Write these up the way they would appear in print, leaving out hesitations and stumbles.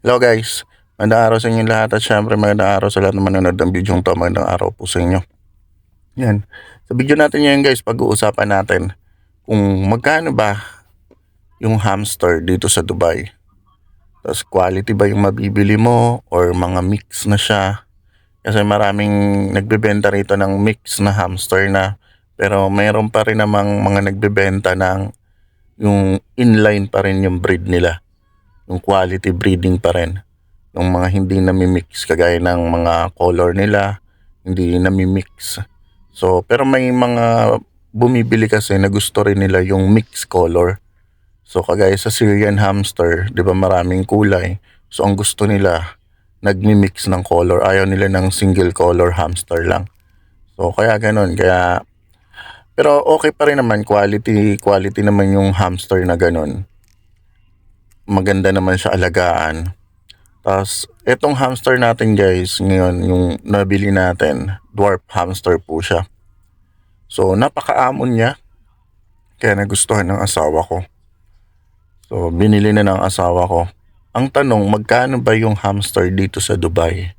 Hello guys, magandang araw sa inyo lahat at syempre magandang araw sa lahat ng manonood ng video to. Magandang araw po sa inyo. Yan. Sa video natin ngayon guys, pag-uusapan natin kung magkano ba yung hamster dito sa Dubai. Tapos quality ba yung mabibili mo or mga mix na siya. Kasi maraming nagbebenta rito ng mix na hamster na, pero mayroon pa rin namang mga nagbebenta ng yung inline pa rin yung breed nila. Yung quality breeding pa rin. Yung mga hindi nami-mix kagaya ng mga color nila, hindi nami-mix. So, pero may mga bumibili kasi na gusto rin nila yung mix color. So, kagaya sa Syrian hamster, 'di ba maraming kulay. So, ang gusto nila nagmi-mix ng color. Ayaw nila ng single color hamster lang. So, kaya ganun. Pero okay pa rin naman, quality naman yung hamster na ganun. Maganda naman siya alagaan. Tapos, etong hamster natin guys, ngayon yung nabili natin, dwarf hamster po siya. So, napakaamon niya, kaya nagustuhan ng asawa ko. So, binili na ng asawa ko. Ang tanong, magkano ba yung hamster dito sa Dubai?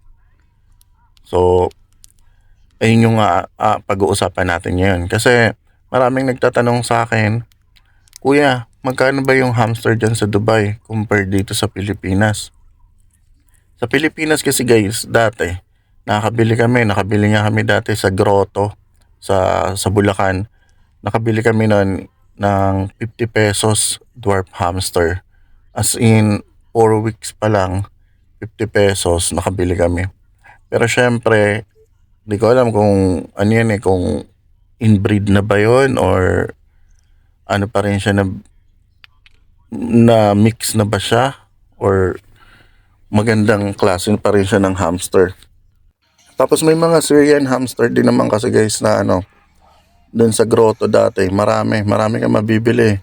So, ayun yung pag-uusapan natin ngayon. Kasi, maraming nagtatanong sa akin, Kuya, magkano ba yung hamster dyan sa Dubai compared dito sa Pilipinas? Sa Pilipinas kasi guys, dati, nakabili nga kami dati sa Grotto, sa Bulacan. Nakabili kami noon ng 50 pesos dwarf hamster. As in, 4 weeks pa lang, 50 pesos nakabili kami. Pero syempre, di ko alam kung ano yan kung inbreed na ba yun or ano pa rin siya na mix na ba siya or magandang klase pa rin siya ng hamster. Tapos may mga Syrian hamster din naman kasi guys na doon sa grotto dati. Marami kang mabibili.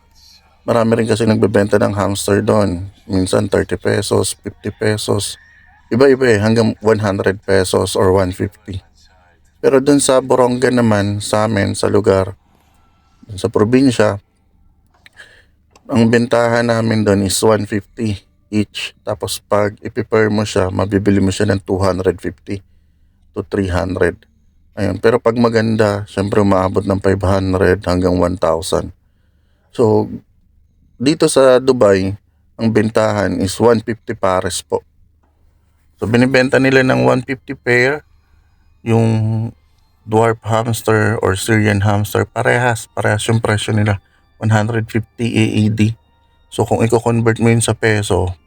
Marami rin kasi nagbebenta ng hamster doon. Minsan 30 pesos, 50 pesos. Iba-iba hanggang 100 pesos or 150. Pero doon sa Boronga naman, sa amin, sa lugar, dun sa probinsya, ang bentahan namin doon is 150 each. Tapos pag i-prepare mo siya, mabibili mo siya ng 250 to 300. Ayun. Pero pag maganda, syempre umaabot ng 500 hanggang 1,000. So, dito sa Dubai, ang bentahan is 150 pares po. So, binibenta nila ng 150 pair, yung dwarf hamster or Syrian hamster, parehas yung presyo nila. 150 AED. So, kung i-convert mo yun sa peso,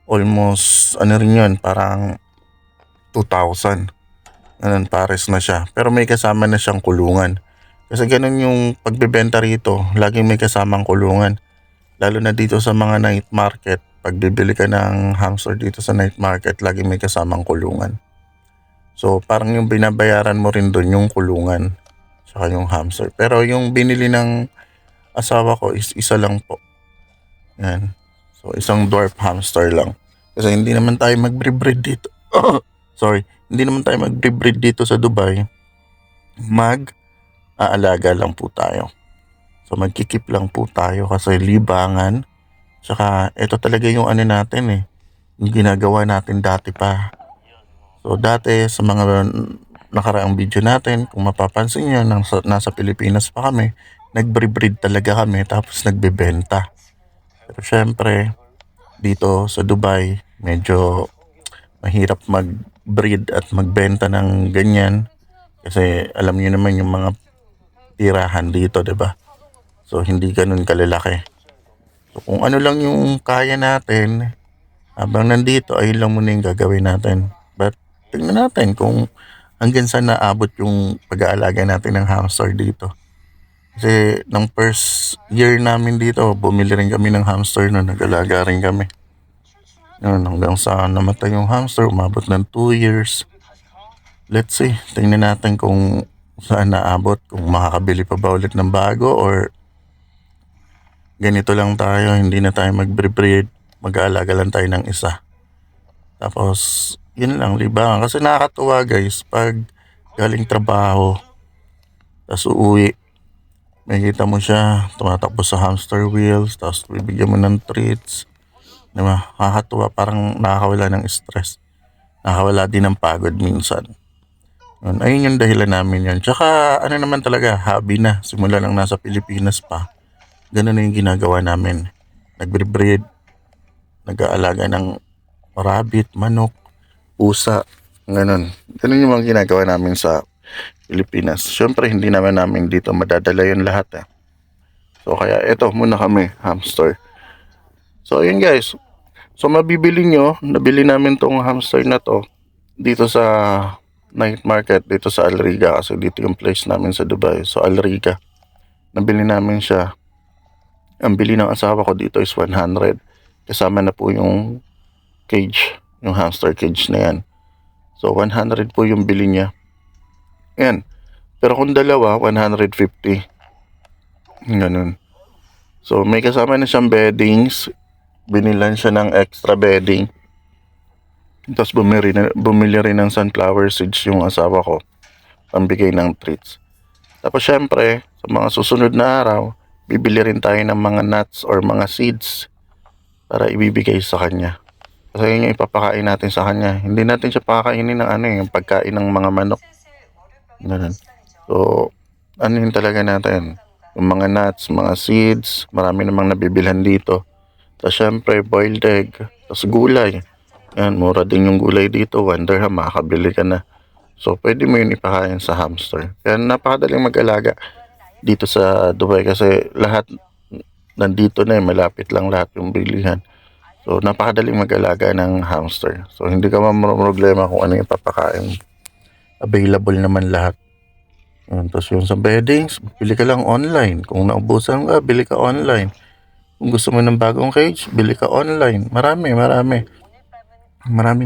almost, ano rin yun, parang 2,000. Ganun, pares na siya. Pero may kasama na siyang kulungan. Kasi ganun yung pagbebenta rito, laging may kasamang kulungan. Lalo na dito sa mga night market, pag bibili ka ng hamster dito sa night market, laging may kasamang kulungan. So parang yung binabayaran mo rin doon yung kulungan, saka yung hamster. Pero yung binili ng asawa ko is isa lang po. Yan. So isang dwarf hamster lang. Kasi hindi naman tayo mag-breed dito. Sorry. Hindi naman tayo mag-breed dito sa Dubai. Mag-aalaga lang po tayo. So magkikip lang po tayo kasi libangan. Tsaka ito talaga yung ano natin yung ginagawa natin dati pa. So dati sa mga nakaraang video natin, kung mapapansin nyo, nasa Pilipinas pa kami, nagbre-breed talaga kami tapos nagbebenta. Pero syempre, dito sa Dubai, medyo mahirap mag-breed at magbenta ng ganyan. Kasi alam niyo naman yung mga tirahan dito, 'di ba? So hindi ganun kalalaki. So kung ano lang yung kaya natin habang nandito, ayun lang muna yung gagawin natin. But tingnan natin kung hanggang saan naabot yung pag-aalaga natin ng hamster dito. Kasi ng first year namin dito, bumili rin kami ng hamster na nag-alaga rin kami. Yun, hanggang sa namatay yung hamster, umabot ng 2 years. Let's see, tingnan natin kung saan naabot, kung makakabili pa ba ulit ng bago or ganito lang tayo, hindi na tayo mag-breed, mag-aalaga lang tayo ng isa. Tapos, yun lang, libangan. Kasi nakakatuwa guys, pag galing trabaho, tapos uuwi, makikita mo siya, tumatakbo sa hamster wheels, tapos bibigyan mo ng treats. Di ba? Nakakatuwa, parang nakakawala ng stress. Nakakawala din ng pagod minsan. Ayun yung dahilan namin yan. Tsaka ano naman talaga, hobby na. Simula nang nasa Pilipinas pa. Ganun na yung ginagawa namin. Nagbre-breed, nag-aalaga ng rabbit, manok, pusa, ganun. Ganun yung mga ginagawa namin sa Pilipinas. Siyempre, hindi namin dito madadala yung lahat eh. So, kaya eto muna kami, hamster. So, ayun guys. So, mabibili nyo, nabili namin tong hamster na to dito sa night market, dito sa Alriga. Kasi dito yung place namin sa Dubai. So, Alriga. Nabili namin siya. Ang bili ng asawa ko dito is 100. Kasama na po yung cage, yung hamster cage na yan. So, 100 po yung bili niya. Yan. Pero kung dalawa, 150. Ganun. So, may kasama na siyang beddings. Binilan siya ng extra bedding. Tapos bumili rin ng sunflower seeds yung asawa ko. Pambigay ng treats. Tapos syempre, sa mga susunod na araw, bibili rin tayo ng mga nuts or mga seeds para ibibigay sa kanya. Kasi yun yung ipapakain natin sa kanya. Hindi natin siya pakakainin ng yung pagkain ng mga manok. Ganun. So, ano yun talaga natin? Yung mga nuts, mga seeds, marami namang nabibilhan dito. Tapos syempre, boiled egg, tapos gulay. Yan, mura din yung gulay dito. Wonder ha, makakabili ka na. So, pwede mo yun ipakain sa hamster. Kaya napakadaling mag-alaga dito sa Dubai kasi lahat nandito na malapit lang lahat yung bilihan. So, napakadaling mag-alaga ng hamster. So, hindi ka problema kung ano yung papakain. Available naman lahat. Tapos yung sa beddings, bili ka lang online. Kung naubusan ka, bili ka online. Kung gusto mo ng bagong cage, bili ka online. Maraming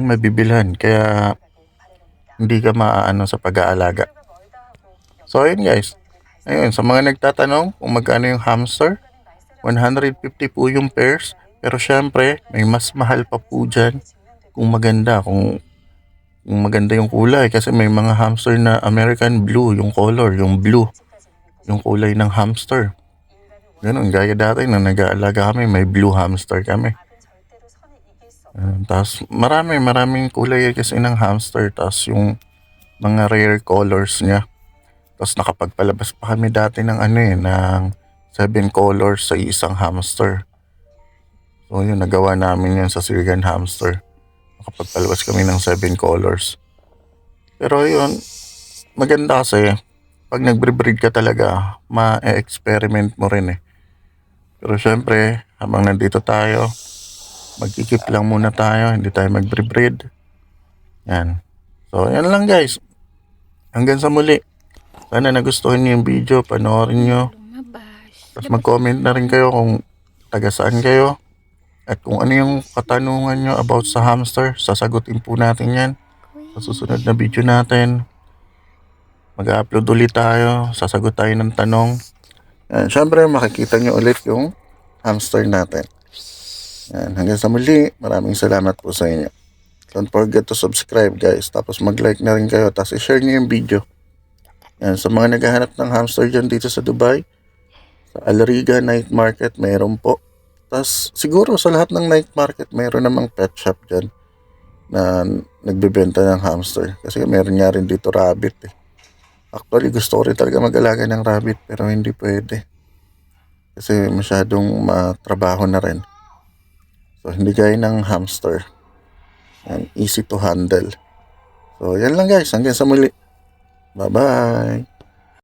mabibilhan. Kaya, hindi ka maaano sa pag-aalaga. So, ayun guys. Ayun, sa mga nagtatanong kung magkano yung hamster, 150 po yung pairs. Pero syempre, may mas mahal pa po dyan kung maganda, kung maganda yung kulay. Kasi may mga hamster na American blue, yung color, yung blue, yung kulay ng hamster. Ganun, gaya dati nang nag-aalaga kami, may blue hamster kami. Tapos maraming kulay kasi ng hamster. Tapos yung mga rare colors niya. Tapos nakapagpalabas pa kami dati ng ng 7 colors sa isang hamster. So yun, nagawa namin yun sa Syrian hamster. Nakapagpalabas kami ng 7 colors. Pero yun, maganda kasi pag nagbre-breed ka talaga, ma-experiment mo rin eh. Pero syempre, habang nandito tayo, magkikip lang muna tayo, hindi tayo magbre-breed. Yan. So, yan lang guys. Hanggang sa muli. Sana nagustuhan niyo yung video, panoorin niyo. Tapos mag-comment na rin kayo kung taga saan kayo. At kung ano yung katanungan nyo about sa hamster, sasagutin po natin yan sa susunod na video natin. Mag-upload ulit tayo, sasagot tayo ng tanong. Yan, syempre makikita nyo ulit yung hamster natin. Yan, hanggang sa muli, maraming salamat po sa inyo. Don't forget to subscribe guys, tapos mag-like na rin kayo, tapos i-share nyo yung video. Yan, sa mga naghahanap ng hamster dyan dito sa Dubai, sa Alriga Night Market, mayroon po. Tapos siguro sa lahat ng night market, mayroon namang pet shop dyan na nagbebenta ng hamster. Kasi meron nga rin dito rabbit eh. Actually, gusto ko rin talaga mag-alaga ng rabbit pero hindi pwede. Kasi masyadong matrabaho na rin. So, hindi gaya ng hamster. Yan, easy to handle. So, yan lang guys. Hanggang sa muli. Bye-bye.